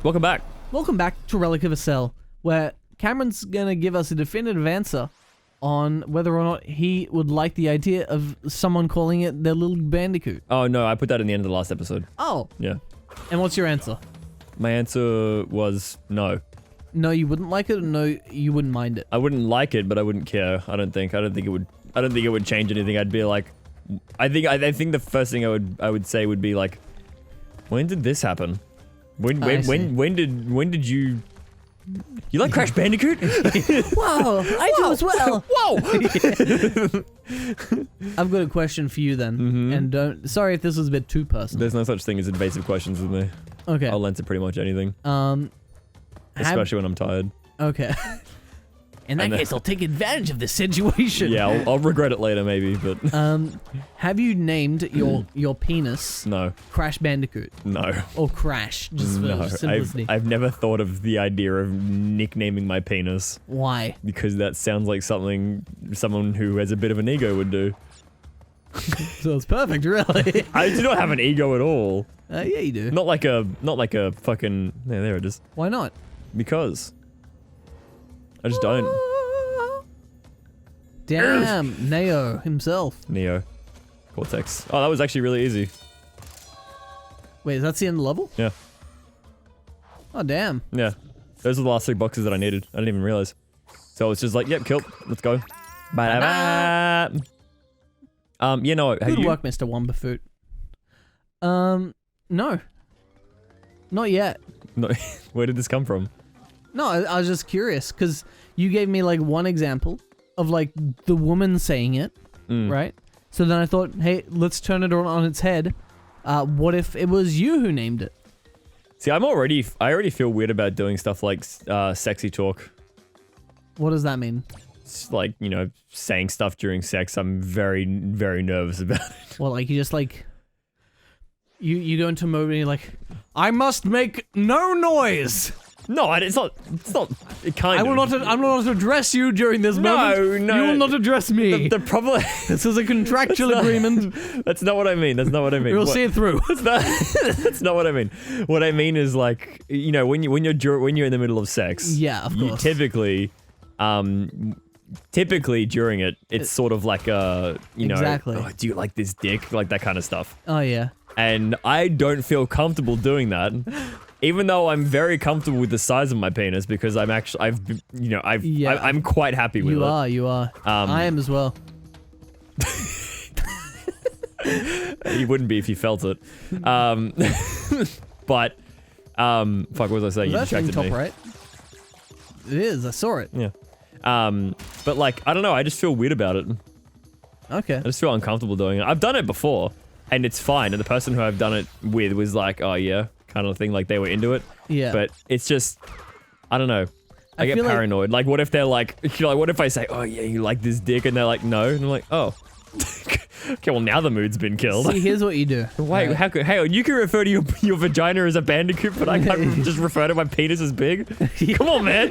Welcome back. Welcome back to Relic of a Cell, where Cameron's gonna give us a definitive answer on whether or not he would like the idea of someone calling it their little Bandicoot. Oh no, I put that in the end of the last episode. Oh. Yeah. And what's your answer? My answer was no. No, you wouldn't like it, or no, you wouldn't mind it? I wouldn't like it, but I wouldn't care. I don't think it would change anything. I'd be like, I think the first thing I would say would be like, when did this happen? When did you like Crash Bandicoot? Whoa, I do as well. Whoa! I've got a question for you then, and sorry if this was a bit too personal. There's no such thing as invasive questions with me. Okay. I'll answer pretty much anything. Especially when I'm tired. Okay. In that case, I'll take advantage of this situation. Yeah, I'll regret it later maybe, but... have you named your penis... No. Crash Bandicoot? No. Or Crash, just for simplicity? I've never thought of the idea of nicknaming my penis. Why? Because that sounds like something someone who has a bit of an ego would do. So it's perfect, really. I do not have an ego at all. Yeah, you do. Not like a fucking... Yeah, there it is. Why not? Because... I just don't. Damn, Neo himself. Neo. Cortex. Oh, that was actually really easy. Wait, is that the end of the level? Yeah. Oh, damn. Yeah. Those are the last 3 boxes that I needed. I didn't even realize. So it's just like, yep, killed. Let's go. Ba-da-ba. You know, Good work, Mr. Wumberfoot. No. Not yet. No. Where did this come from? No, I was just curious, because you gave me, like, one example of, like, the woman saying it, right? So then I thought, hey, let's turn it on its head. What if it was you who named it? See, I already feel weird about doing stuff like sexy talk. What does that mean? It's like, you know, saying stuff during sex. I'm very, very nervous about it. Well, like, you just, like... You go into a mode and you're like, I must make no noise! No, it's not, it kind of. I will not address you during this moment. No. You will not address me. The problem... This is a contractual agreement. That's not what I mean. We'll see it through. That's not what I mean. What I mean is like, you know, when you're in the middle of sex. Yeah, of course. Typically during it, it's sort of like you know, exactly. Oh, do you like this dick? Like that kind of stuff. Oh, yeah. And I don't feel comfortable doing that. Even though I'm very comfortable with the size of my penis, because I'm quite happy with it. You are. I am as well. You wouldn't be if you felt it. But, fuck, what was I saying? You distracted top me. Right? It is, I saw it. Yeah. But like, I don't know, I just feel weird about it. Okay. I just feel uncomfortable doing it. I've done it before, and it's fine, and the person who I've done it with was like, oh yeah, kind of thing, like they were into it. Yeah. But it's just, I don't know. I get paranoid. Like, what if they're like, you know, what if I say, oh yeah, you like this dick, and they're like, no, and I'm like, oh. Okay, well now the mood's been killed. See, here's what you do. Wait, how could, hey, you can refer to your vagina as a bandicoot, but I can't just refer to my penis as big? Come on, man.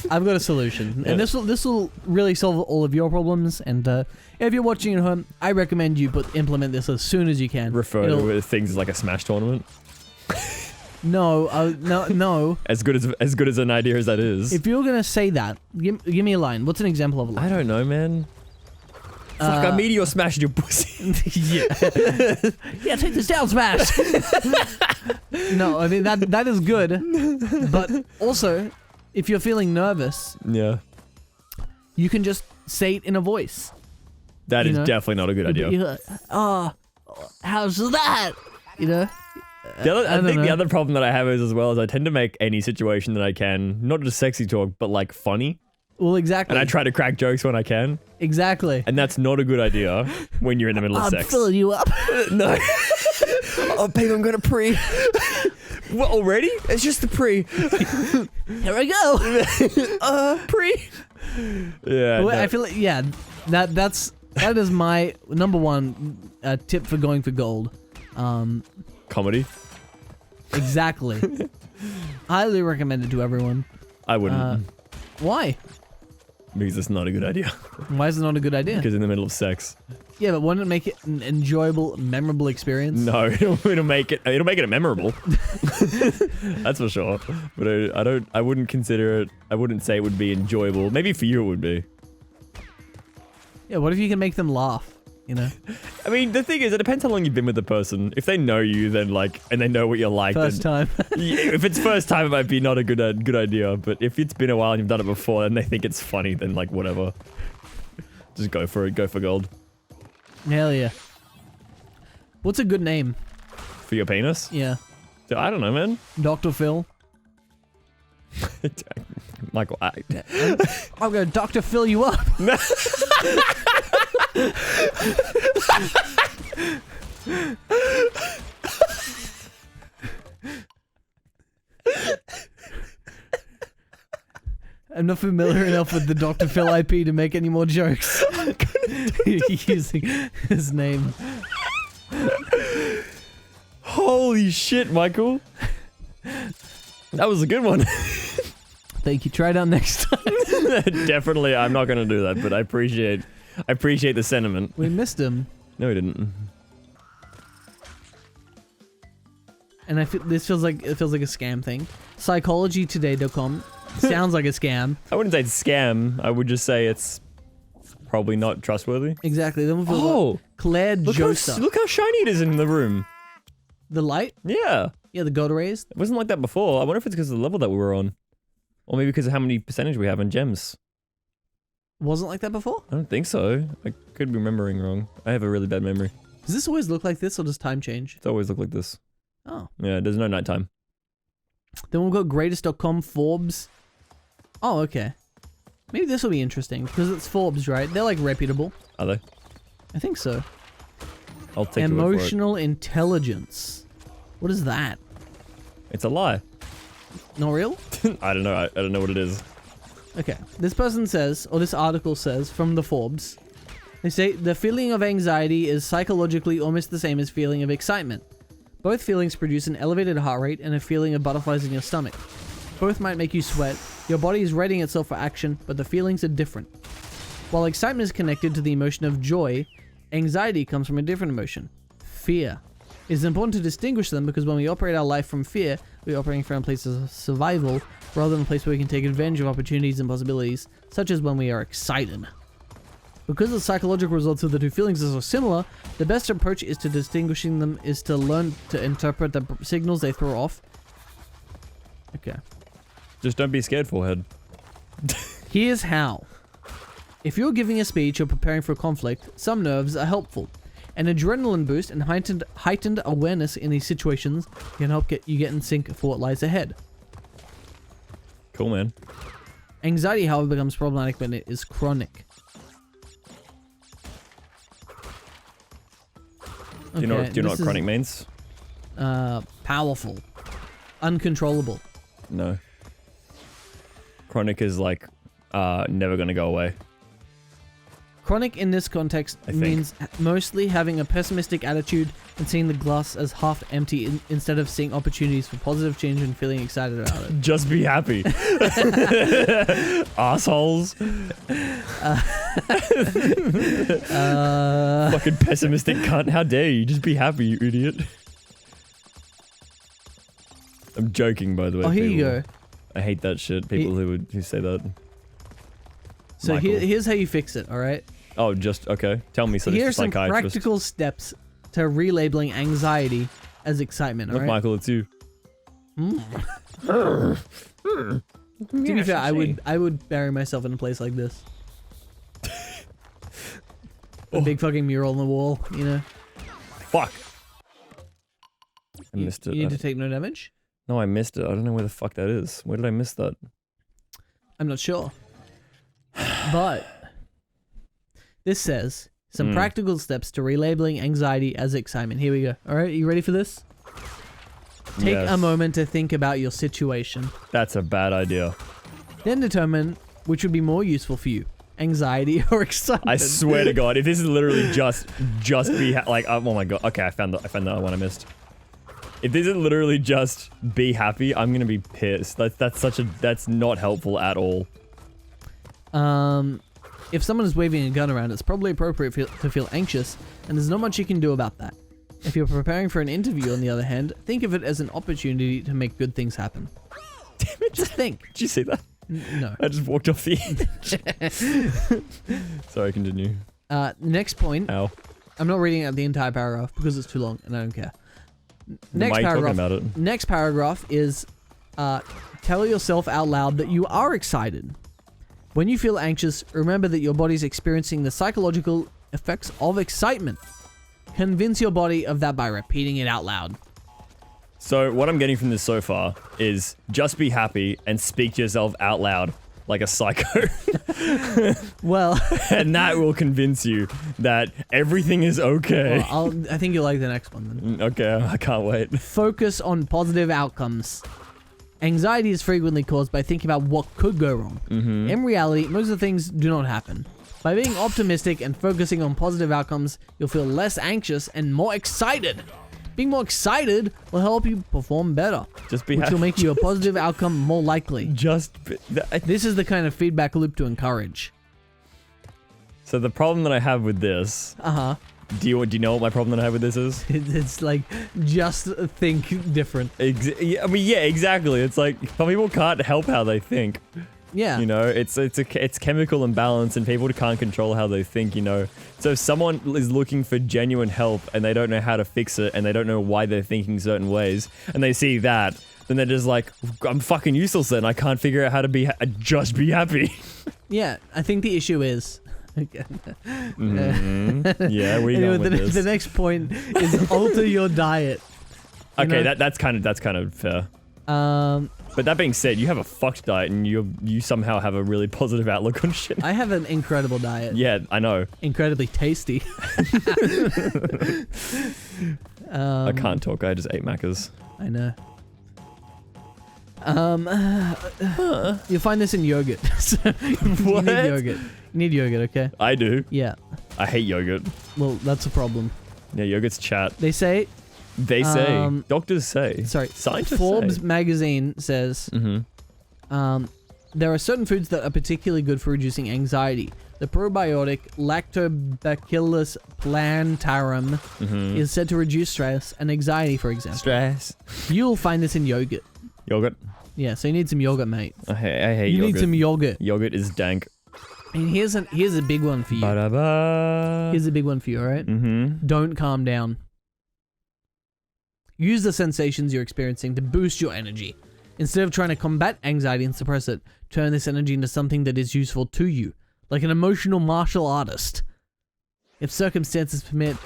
I've got a solution, and this will really solve all of your problems. And if you're watching at home, I recommend you implement this as soon as you can. Refer to things like a Smash tournament. No, no. As good as an idea as that is. If you're gonna say that, give me a line. What's an example of a line? I don't know, man. Fuck, I meteor smashed your pussy. Yeah. Yeah, take this down, Smash. No, I mean that is good, but also, if you're feeling nervous, yeah, you can just say it in a voice. That is definitely not a good idea. Like, oh, how's that? You know. I think the other problem that I have is as well is I tend to make any situation that I can, not just sexy talk, but like funny. Well, exactly. And I try to crack jokes when I can. Exactly. And that's not a good idea when you're in the middle of sex. I'll fill you up. No. Oh, babe, I'm gonna pre. What, already? It's just the pre. Here I go. Pre. Yeah. Well, I feel like, yeah, that is my number one tip for going for gold. Comedy. Exactly. Highly recommended to everyone. I wouldn't. Why? Because it's not a good idea. Why is it not a good idea? Because in the middle of sex. Yeah, but wouldn't it make it an enjoyable, memorable experience? No, it'll make it a memorable. That's for sure. But I wouldn't consider it, I wouldn't say it would be enjoyable. Maybe for you it would be. Yeah, what if you can make them laugh, you know? I mean, the thing is, it depends how long you've been with the person. If they know you, then like, and they know what you're like. First time. Yeah, if it's first time, it might be not a good idea. But if it's been a while and you've done it before and they think it's funny, then like, whatever. Just go for it. Go for gold. Hell yeah. What's a good name? For your penis? Yeah. I don't know, man. Dr. Phil. Michael, I'm gonna Dr. Phil you up. I'm not familiar enough with the Dr. Phil IP to make any more jokes. Using his name. Holy shit, Michael. That was a good one. Thank you. Try it out next time. Definitely, I'm not gonna do that, but I appreciate the sentiment. We missed him. No, we didn't. And I feel this feels like a scam thing. Psychologytoday.com sounds like a scam. I wouldn't say it's scam. I would just say it's probably not trustworthy. Exactly. Then we'll Oh, Claire Josa. Look how shiny it is in the room. The light? Yeah. Yeah, the god rays. It wasn't like that before. I wonder if it's because of the level that we were on. Or maybe because of how many percentage we have in gems. Wasn't like that before? I don't think so. I could be remembering wrong. I have a really bad memory. Does this always look like this or does time change? It's always looked like this. Oh. Yeah, there's no nighttime. Then we've got greatest.com, Forbes. Oh, okay. Maybe this will be interesting because it's Forbes, right? They're like reputable. Are they? I think so. I'll take your word for it. Emotional intelligence. What is that? It's a lie. Not real? I don't know. I don't know what it is. Okay. This person says, or this article says from the Forbes, they say the feeling of anxiety is psychologically almost the same as feeling of excitement. Both feelings produce an elevated heart rate and a feeling of butterflies in your stomach. Both might make you sweat. Your body is readying itself for action, but the feelings are different. While excitement is connected to the emotion of joy, anxiety comes from a different emotion, fear. It is important to distinguish them because when we operate our life from fear, we are operating from a place of survival rather than a place where we can take advantage of opportunities and possibilities, such as when we are excited. Because the psychological results of the two feelings are so similar, the best approach is to distinguishing them is to learn to interpret the signals they throw off. Okay. Just don't be scared, forehead. Here's how. If you're giving a speech or preparing for a conflict, some nerves are helpful. An adrenaline boost and heightened awareness in these situations can help get in sync for what lies ahead. Cool, man. Anxiety, however, becomes problematic when it is chronic. Do you know what chronic means? Powerful. Uncontrollable. No. Chronic is like, never gonna go away. Chronic in this context means mostly having a pessimistic attitude and seeing the glass as half empty instead of seeing opportunities for positive change and feeling excited about it. Just be happy. Assholes. Fucking pessimistic cunt. How dare you? Just be happy, you idiot. I'm joking, by the way. Oh, here you go. I hate that shit. People who say that. So here's how you fix it, alright? Oh, just, okay. Tell me, so here's some practical steps to relabeling anxiety as excitement, alright? Look, Michael, it's you. To be fair, I would bury myself in a place like this. A big fucking mural on the wall, you know? Fuck! I missed it. You need to take no damage? No, I missed it. I don't know where the fuck that is. Where did I miss that? I'm not sure. But this says some practical steps to relabeling anxiety as excitement. Here we go. All right, you ready for this? Take a moment to think about your situation. That's a bad idea. Then determine which would be more useful for you, anxiety or excitement. I swear to God, if this is literally just be like, oh my God. Okay, I found the one I missed. If this is literally just be happy, I'm gonna be pissed. That's not helpful at all. If someone is waving a gun around, it's probably appropriate to feel anxious, and there's not much you can do about that. If you're preparing for an interview, on the other hand, think of it as an opportunity to make good things happen. Damn it. Just think. Did you see that? No. I just walked off the edge. Sorry, continue. Next point. Ow. I'm not reading out the entire paragraph because it's too long and I don't care. Why are you talking about it? Next paragraph is tell yourself out loud that you are excited. When you feel anxious, remember that your body's experiencing the psychological effects of excitement. Convince your body of that by repeating it out loud. So what I'm getting from this so far is just be happy and speak to yourself out loud like a psycho. Well, and that will convince you that everything is okay. Well, I think you'll like the next one then. Okay, I can't wait. Focus on positive outcomes. Anxiety is frequently caused by thinking about what could go wrong. Mm-hmm. In reality, most of the things do not happen. By being optimistic and focusing on positive outcomes, you'll feel less anxious and more excited. Being more excited will help you perform better, Just be which will make you a positive outcome more likely. This is the kind of feedback loop to encourage. So the problem that I have with this... Uh-huh. Do you know what my problem that I have with this is? It's like, just think different. Yeah, exactly. It's like, some people can't help how they think. Yeah. You know, it's chemical imbalance and people can't control how they think, you know. So if someone is looking for genuine help and they don't know how to fix it and they don't know why they're thinking certain ways and they see that, then they're just like, I'm fucking useless then. I can't figure out how to just be happy. Yeah, I think the issue is... Mm-hmm. Yeah, we anyway, with this. The next point is alter your diet. Okay, that's kind of fair. But that being said, you have a fucked diet and you somehow have a really positive outlook on shit. I have an incredible diet. Yeah, I know. Incredibly tasty. I can't talk. I just ate Macca's. I know. You'll find this in yogurt. So What? You need yogurt. You need yogurt, okay? I do. Yeah. I hate yogurt. Well, that's a problem. Yeah, yogurt's chat. They say... Doctors say. Sorry. Scientists Forbes say. magazine says... Mm-hmm. There are certain foods that are particularly good for reducing anxiety. The probiotic Lactobacillus plantarum is said to reduce stress and anxiety, for example. Stress. You'll find this in yogurt. Yogurt. Yeah, so you need some yogurt, mate. I hate You yogurt. need some yogurt. Yogurt is dank. And here's a big one for you. Ba-da-ba. Here's a big one for you, alright? Mm-hmm. Don't calm down. Use the sensations you're experiencing to boost your energy. Instead of trying to combat anxiety and suppress it, turn this energy into something that is useful to you, like an emotional martial artist. If circumstances permit,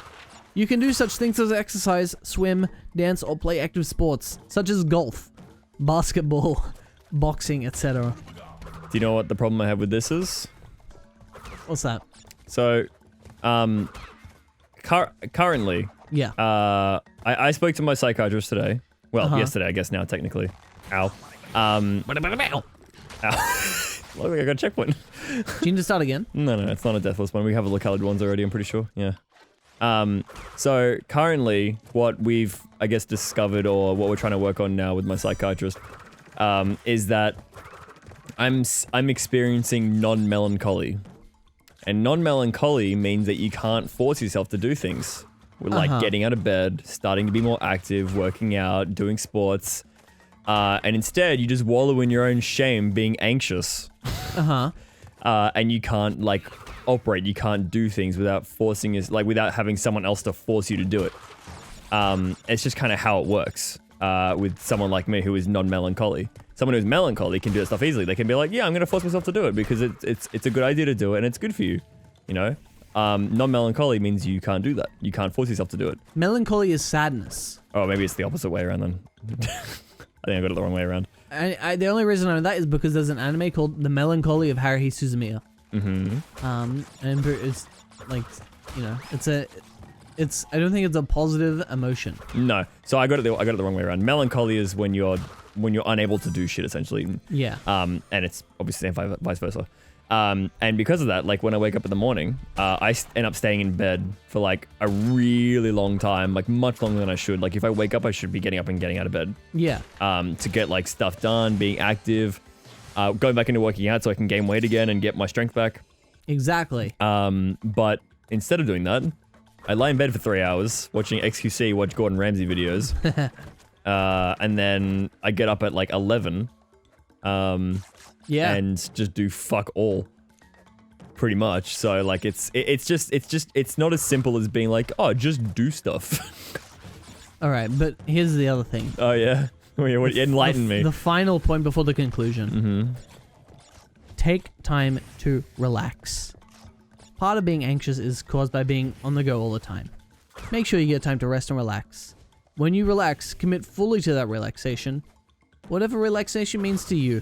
you can do such things as exercise, swim, dance, or play active sports, such as golf, basketball, boxing, etc. Do you know what the problem I have with this is? What's that? So, currently, Yeah. I spoke to my psychiatrist today. Well, yesterday, I guess now, technically. Ow. Ow. Look, I got a checkpoint. Do you need to start again? No, it's not a deathless one. We have the colored ones already, I'm pretty sure. Yeah. So currently, what we've, I guess, discovered or what we're trying to work on now with my psychiatrist, is that I'm experiencing non-melancholy. And non-melancholy means that you can't force yourself to do things. Like getting out of bed, starting to be more active, working out, doing sports. And instead, you just wallow in your own shame, being anxious. And you can't, like, operate. You can't do things without without having someone else to force you to do it. It's just kind of how it works with someone like me who is non-melancholy. Someone who's melancholy can do that stuff easily. They can be like, yeah, I'm going to force myself to do it because it's a good idea to do it and it's good for you, you know? Non-melancholy means you can't do that. You can't force yourself to do it. Melancholy is sadness. Oh, maybe it's the opposite way around then. I think I got it the wrong way around. The only reason I know that is because there's an anime called The Melancholy of Haruhi Suzumiya. And it's like, you know, I don't think it's a positive emotion. No. So I got it the wrong way around. Melancholy is when you're unable to do shit, essentially. Yeah. And it's obviously vice versa. And because of that, like when I wake up in the morning, I end up staying in bed for like a really long time, like much longer than I should. Like if I wake up, I should be getting up and getting out of bed. Yeah. To get like stuff done, being active. going back into working out so I can gain weight again and get my strength back. Exactly. But instead of doing that, I lie in bed for 3 hours watching XQC watch Gordon Ramsay videos. And then I get up at like 11. And just do fuck all. Pretty much. So like it's not as simple as being like, oh, just do stuff. All right, but here's the other thing. Oh yeah. Enlighten me. The final point before the conclusion. Mm-hmm. Take time to relax. Part of being anxious is caused by being on the go all the time. Make sure you get time to rest and relax. When you relax, commit fully to that relaxation. Whatever relaxation means to you.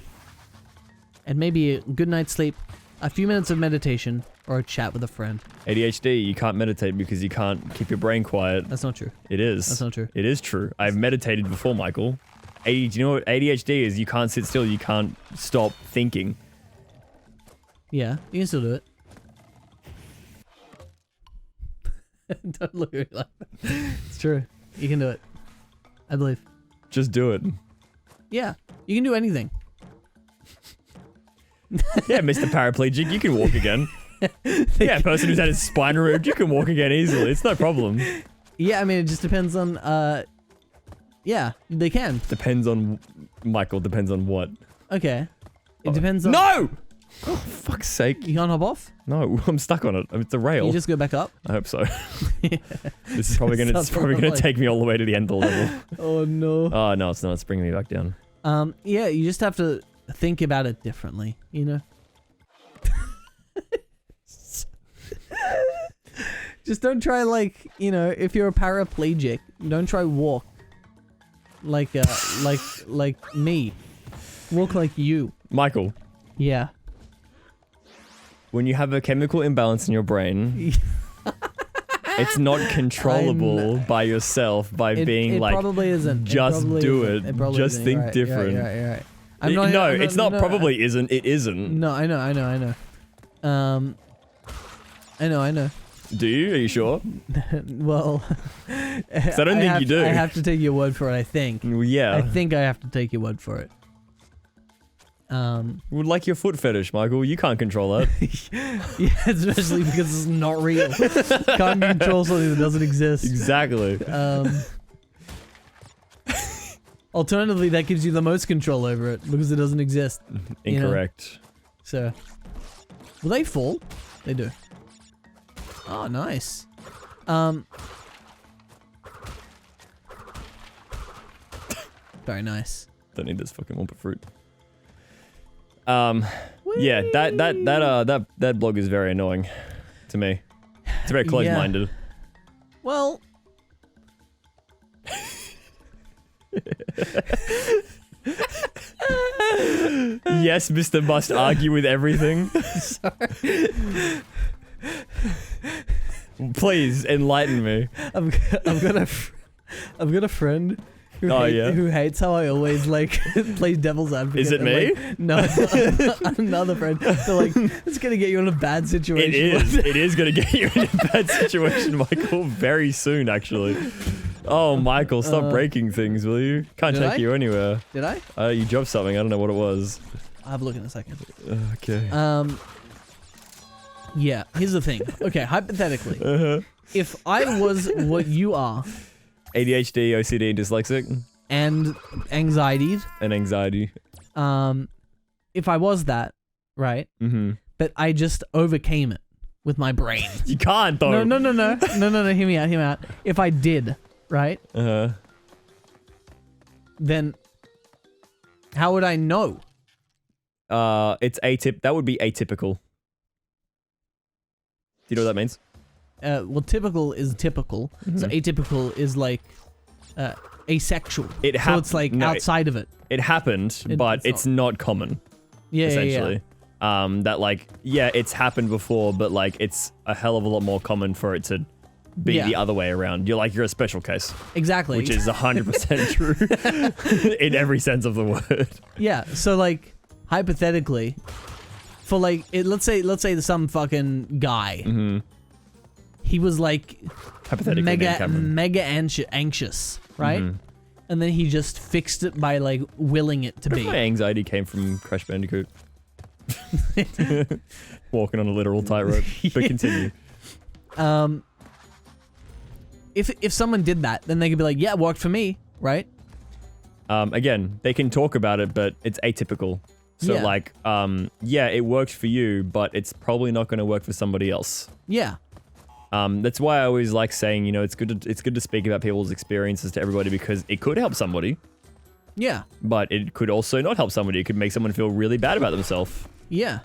And maybe a good night's sleep, a few minutes of meditation, or a chat with a friend. ADHD, you can't meditate because you can't keep your brain quiet. That's not true. It is. That's not true. It is true. I've meditated before, Michael. Do you know what ADHD is? You can't sit still, you can't stop thinking. Yeah, you can still do it. Don't look at me like that. It's true. You can do it. I believe. Just do it. Yeah, you can do anything. Yeah, Mr. Paraplegic, you can walk again. Yeah, person who's had his spine removed, you can walk again easily. It's no problem. Yeah, I mean, it just depends on, yeah, they can. Depends on, Michael, depends on what? Okay. It depends on... No! Oh, fuck's sake. You can't hop off? No, I'm stuck on it. It's a rail. You just go back up? I hope so. This is probably gonna take me all the way to the end of the level. Oh no. Oh no, it's not. It's bringing me back down. Yeah, you just have to think about it differently, you know? Just don't try, like, you know, if you're a paraplegic, don't try walk like me. Walk like you. Michael. Yeah. When you have a chemical imbalance in your brain, it's not controllable by yourself by being like, probably isn't. Just do it. Just think different. You're right. It's not probably isn't. It isn't. No, I know. I know. Do you? Are you sure? Well, I don't think you do. I have to take your word for it, I think. Yeah. I think I have to take your word for it. Like your foot fetish, Michael. You can't control that. Yeah, especially because it's not real. Can't control something that doesn't exist. Exactly. Alternatively, that gives you the most control over it because it doesn't exist. Incorrect. You know? So, will they fall? They do. Oh, nice. Very nice. Don't need this fucking wumpa fruit. Yeah, that blog is very annoying to me. It's very close-minded. Yeah. Well, yes, Mr. Must argue with everything. sorry. Please enlighten me. I've got a friend who hates how I always like play devil's advocate. Is it me? Like, no, another friend. They're like, it's gonna get you in a bad situation. It is. It is gonna get you in a bad situation, Michael. Very soon, actually. Oh, Michael, stop breaking things, will you? Can't take you anywhere. Did I? You dropped something. I don't know what it was. I'll have a look in a second. Okay. Yeah. Here's the thing. Okay, hypothetically, if I was what you are. ADHD, OCD, and dyslexic. And anxiety. And anxiety. If I was that, right? Mm-hmm. But I just overcame it with my brain. You can't, though. No, hear me out. If I did, right? Then how would I know? That would be atypical. Do you know what that means? Well, typical is typical. Mm-hmm. So atypical is like asexual. So it's like outside of it. It happened, but it's not common. Yeah, essentially. Yeah. That like, yeah, it's happened before, but like it's a hell of a lot more common for it to be the other way around. You're a special case. Exactly. Which is 100% true in every sense of the word. Yeah. So like hypothetically, for like let's say some fucking guy. Mm-hmm. He was like hypothetically mega anxious, right? Mm-hmm. and then he just fixed it by like willing it to be. My anxiety came from Crash Bandicoot. Walking on a literal tightrope. But continue. If someone did that, then they could be like, yeah, it worked for me, right? Again, they can talk about it, but it's atypical. So Yeah. like, yeah, it worked for you, but it's probably not going to work for somebody else. Yeah. That's why I always like saying, you know, it's good to speak about people's experiences to everybody because it could help somebody, Yeah. but it could also not help somebody. It could make someone feel really bad about themselves. Yeah.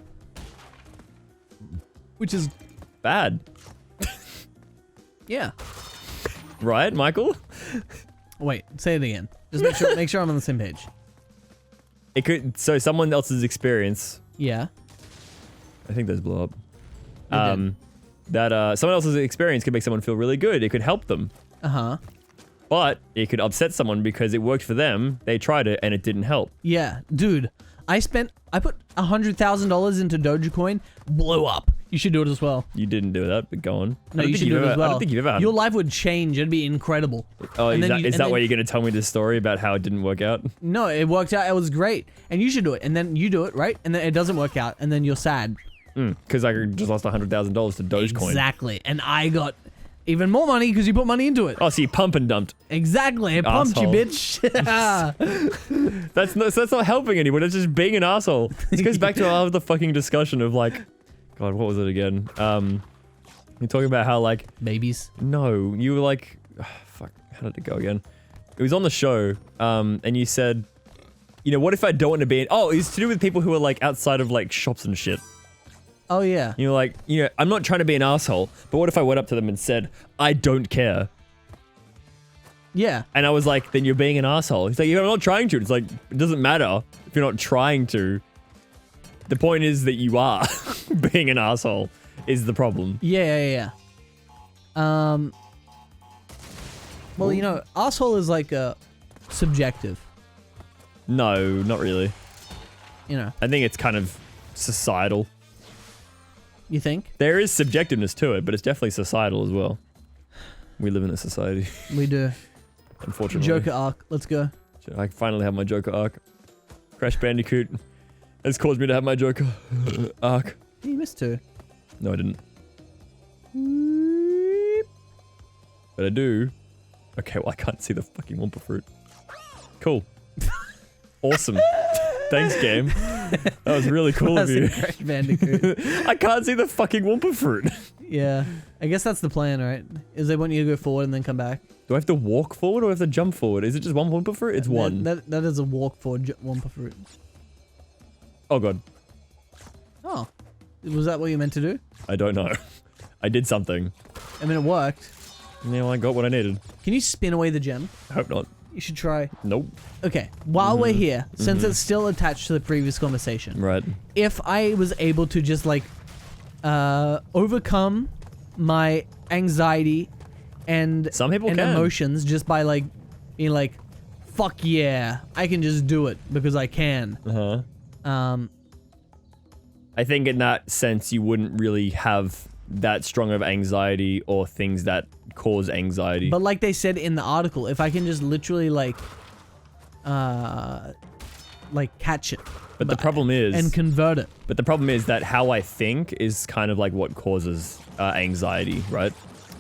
Which is Bad. yeah. Right, Michael? Wait, say it again. Just make sure I'm on the same page. It could, so someone else's experience, Yeah. I think those blow up. They did. That someone else's experience could make someone feel really good. It could help them. Uh-huh. But it could upset someone because it worked for them. They tried it and it didn't help. Yeah, dude. I put $100,000 into Dogecoin, blew up. You should do it as well. You didn't do that, but go on. No, you should do it as well. I don't think you've ever had. Your life would change. It'd be incredible. Oh, And is then that why you're going to tell me this story about how it didn't work out? No, it worked out. It was great. And you should do it. And then you do it, right? And then it doesn't work out. And then you're sad. Because I just lost $100,000 to Dogecoin. Exactly. And I got even more money because you put money into it. Oh, so you pump and dumped. Exactly. I pumped you, bitch. That's not helping anyone. It's just being an asshole. This goes back to our other fucking discussion of like, God, what was it again? You're talking about how like Babies. no, you were like, fuck, how did it go again? It was on the show, and you said, you know, what if I don't want to be in? Oh, it's to do with people who are like outside of like shops and shit. Oh, yeah. You're like, you know, I'm not trying to be an asshole, but what if I went up to them and said, I don't care? Yeah. And I was like, then you're being an asshole. He's like, I'm not trying to. It's like, it doesn't matter if you're not trying to. The point is that you are being an asshole is the problem. Yeah. Well, you know, asshole is like subjective, No, not really. you know. I think it's kind of societal. You think? There is subjectiveness to it, but it's definitely societal as well. We live in a society, We do. unfortunately. Joker arc. Let's go. I finally have my Joker arc. Crash Bandicoot has caused me to have my Joker arc. You missed two. No, I didn't. But I do. Okay, well, I can't see the fucking Wumpa fruit. Cool. Awesome. Thanks, game. That was really cool of you. Classic Crash Bandicoot. I can't see the fucking Wumpa fruit. Yeah. I guess that's the plan, right? Is they want you to go forward and then come back. Do I have to walk forward or do I have to jump forward? Is it just one Wumpa fruit? It's one. That is a walk forward Wumpa fruit. Oh, God. Oh. Was that what you meant to do? I don't know. I did something. I mean, it worked. Yeah, well, I got what I needed. Can you spin away the gem? I hope not. You should try. Nope. Okay. While we're here, since it's still attached to the previous conversation, Right. if I was able to just like overcome my anxiety and Some people and can. emotions just by like being like, fuck yeah, I can just do it because I can. Uh-huh. I think in that sense, you wouldn't really have that strong of anxiety or things that cause anxiety. But like they said in the article, if I can just literally like catch it. But the problem is... And convert it. But the problem is that how I think is kind of like what causes anxiety, right?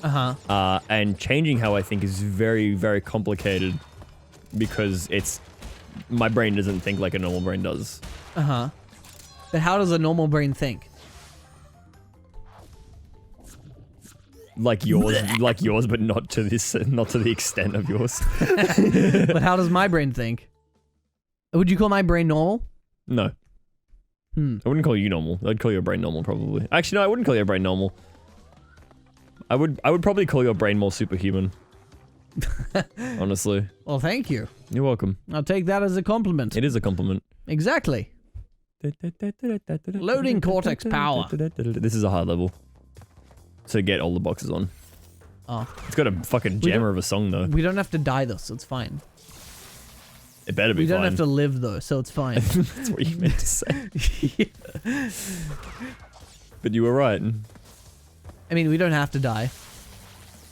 Uh-huh. And changing how I think is very, very complicated because my brain doesn't think like a normal brain does. Uh-huh. But how does a normal brain think? Like yours, but not to the extent of yours. But how does my brain think? Would you call my brain normal? No. I wouldn't call you normal. I'd call your brain normal, probably. Actually, no, I wouldn't call your brain normal. I would probably call your brain more superhuman. Honestly. Well, thank you. You're welcome. I'll take that as a compliment. It is a compliment. Exactly. Loading cortex power. This is a hard level. So get all the boxes on. Oh. It's got a fucking jammer of a song, though. We don't have to die, though, so it's fine. It better be We don't fine. have to live, though, so it's fine. That's what you meant to say. But you were right. I mean, we don't have to die.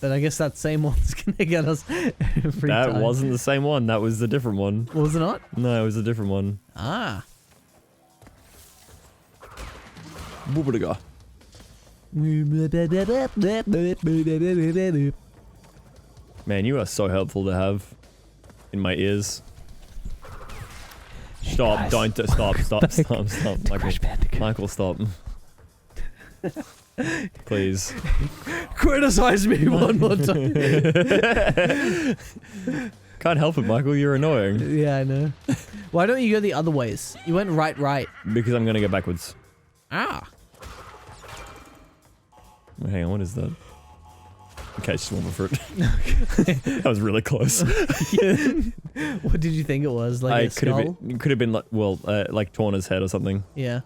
But I guess that same one's gonna get us every That time. wasn't the same one. That was a different one. Was it not? No, it was a different one. Ah. Boobadiga. Man, you are so helpful to have in my ears. Stop! guys. Don't stop! Michael, stop! Please. Criticize me one more time. Can't help it, Michael. You're annoying. Yeah, I know. Why don't you go the other ways? You went right. Because I'm gonna go backwards. Ah. Wait, hang on, what is that? Okay, it's just one more fruit. That was really close. What did you think it was? Like a skull? It could have been like, well, like Torna's head or something. Yeah.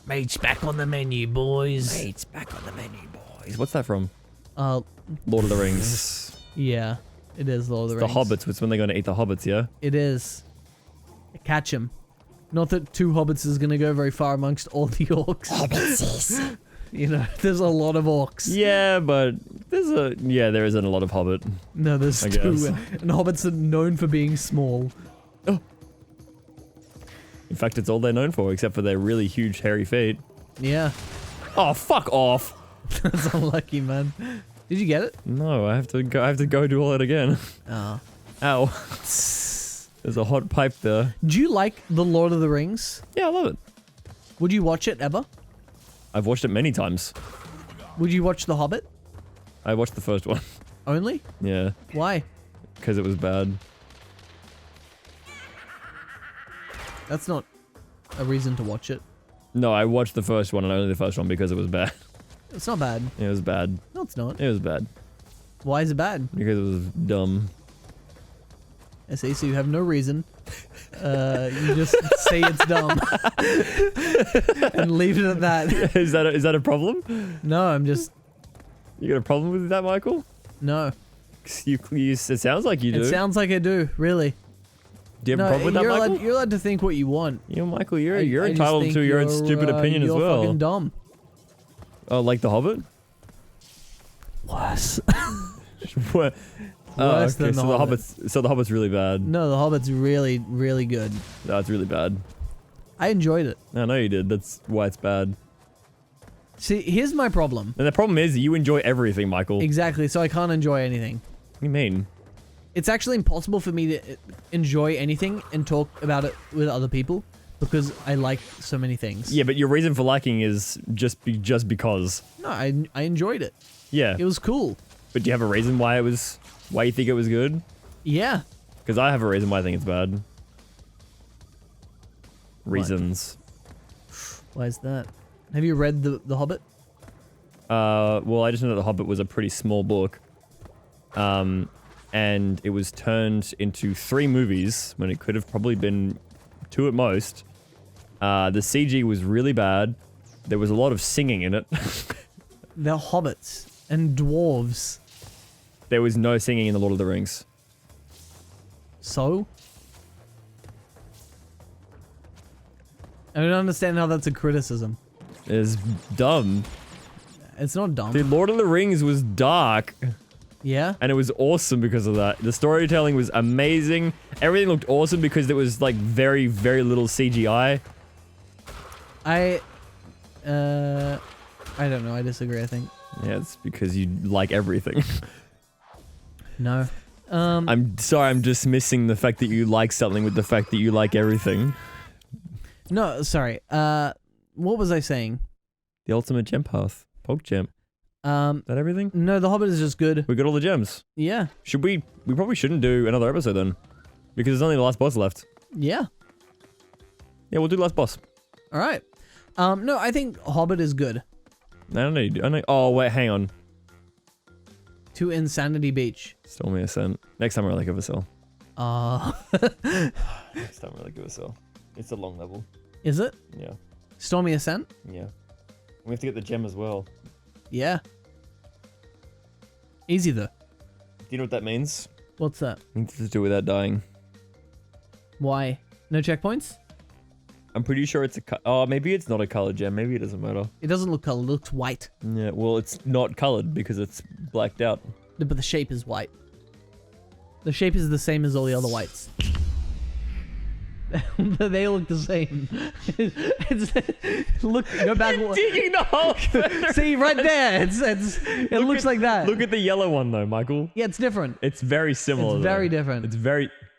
Mate's back on the menu, boys. Mate's back on the menu, boys. What's that from? Uh, Lord of the Rings. yeah. It is Lord of the Rings. The Hobbits. It's when they're going to eat the Hobbits, yeah? It is. Catch him. Not that 2 hobbits is going to go very far amongst all the orcs. Hobbitses. You know, there's a lot of orcs. Yeah, but there isn't a lot of Hobbit. No, there's I 2. guess. And hobbits are known for being small. Oh. In fact, it's all they're known for, except for their really huge hairy feet. Yeah. Oh, fuck off! That's unlucky, man. Did you get it? No, I have to go do all that again. Oh. Ow. There's a hot pipe there. Do you like The Lord of the Rings? Yeah, I love it. Would you watch it ever? I've watched it many times. Would you watch The Hobbit? I watched the first one. Only? Yeah, Why? because it was bad. That's not a reason to watch it. No, I watched the first one and only the first one because it was bad. It's not bad. It was bad. No, it's not. It was bad. Why is it bad? Because it was dumb. I see, so you have no reason. You just say it's dumb. And leave it at that. Is that a problem? No, I'm just... You got a problem with that, Michael? No. It sounds like you do. It sounds like I do, really. Do you have a problem with that, you're Michael? allowed, you're allowed to think what you want. You know, Michael, you're I just entitled think to your own you're, stupid opinion as you're well. fucking dumb. Oh, like The Hobbit? Worse. What? Worse than so The Hobbit. So the Hobbit's really bad. No, The Hobbit's really, really good. That's really bad. I enjoyed it. I know you did. That's why it's bad. See, here's my problem. And the problem is you enjoy everything, Michael. Exactly, so I can't enjoy anything. What do you mean? It's actually impossible for me to enjoy anything and talk about it with other people because I like so many things. Yeah, but your reason for liking is just because. No, I enjoyed it. Yeah. It was cool. But do you have a reason why you think it was good? Yeah. Because I have a reason why I think it's bad. Reasons. Why is that? Have you read The Hobbit? Well, I just know that The Hobbit was a pretty small book. And it was turned into 3 movies when it could have probably been 2 at most. The CG was really bad. There was a lot of singing in it. They're hobbits and dwarves. There was no singing in The Lord of the Rings. So? I don't understand how that's a criticism. It's dumb. It's not dumb. The Lord of the Rings was dark. Yeah? And it was awesome because of that. The storytelling was amazing. Everything looked awesome because there was like very, very little CGI. I don't know. I disagree, I think. Yeah, it's because you like everything. No. I'm sorry, I'm dismissing the fact that you like something with the fact that you like everything. No, sorry. What was I saying? The ultimate gem path. PogChamp. Is that everything? No, The Hobbit is just good. We got all the gems. Yeah. Should we probably shouldn't do another episode then. Because there's only the last boss left. Yeah. Yeah, we'll do the last boss. Alright. No, I think Hobbit is good. I don't know. Oh, wait, hang on. To Insanity Beach. Stormy Ascent. Next time Relic of a Cell. Next time Relic of a Cell. It's a long level. Is it? Yeah. Stormy Ascent? Yeah. We have to get the gem as well. Yeah. Easy though. Do you know what that means? What's that? It needs to do without dying. Why? No checkpoints? I'm pretty sure it's oh, maybe it's not a color gem. Maybe it doesn't matter. It doesn't look colored. It looks white. Yeah, well, it's not colored because it's blacked out. No, but the shape is white. The shape is the same as all the other whites. They look the same. Look, go back. You're digging the hole. See, right there. It looks like that. Look at the yellow one though, Michael. Yeah, it's different. It's very similar. It's very different. It's very.